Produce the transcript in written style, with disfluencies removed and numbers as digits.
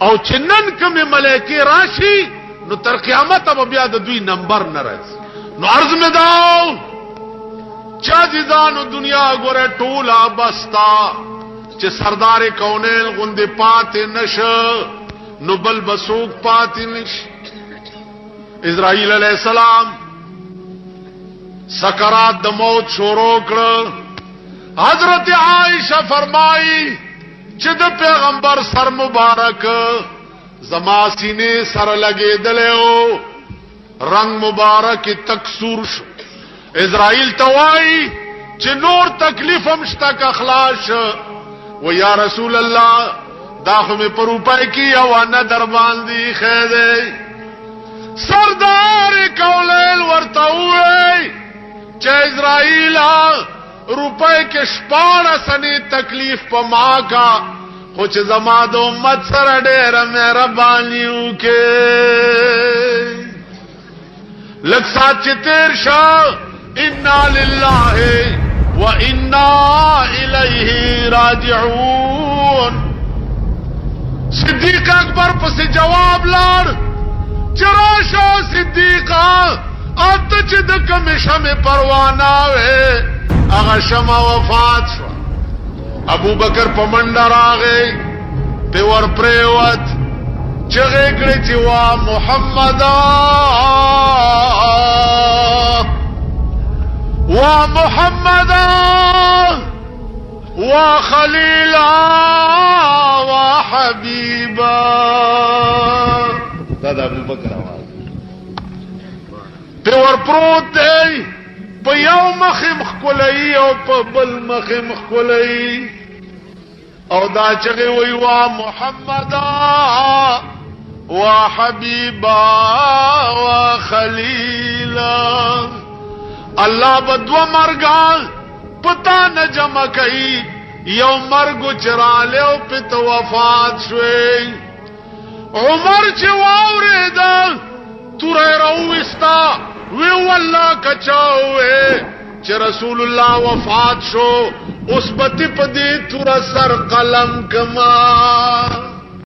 او چنن کمی ملائکی راشی نو تر قیامت اب بیا د دوی نمبر نرز نو عرض میں داو چاجدانو دنیا گوره ټولا بستا چې سردار کونین غندې پات نش نو بل بسوک پات نش اسرائیل علیہ السلام سکرات د موت شروع کړ حضرت عائشہ فرمائی چې د پیغمبر سر مبارک زما سینې سره لګېدلو رنگ مبارک تکسور شو اسرائیل توای چې نور تکلیف هم شتک اخلاص و یا رسول الله دا خو مې پر روپای کی او نه در باندې خېده سردار کولل ورته وای چې اسرائیل روپے کے شپاڑا سنی تکلیف پا ماں کا کچھ زماد امت سر ڈیر مہربانیوں کے لگ ساتھ چتیر شاہ انا للہ و انا الیہ راجعون صدیق اکبر پس جواب لاڑ چراشو صدیقہ اب تو چدک مشہ میں پروانا وے اغا شمع وفات شو ابو بکر پمنڈر آگئے پیور پریوت چغے کڑی چی وا محمدا وا محمدا وا خلیلا وا حبیبا دادا ابو بکر آواز پیور پروت دے په یو مخم خلئی او په بل مخم خلئی او دا چغه وی وا محمدا وا حبیبا وا خلیلا الله بدو مرګا پتا نه جمع کئ یو مرګ چراله او پت وفات شوي عمر چې واورید تورې راوستا وی والله کچاوے چې رسول الله وفات شو اوس بتی پدی تور سر قلم کما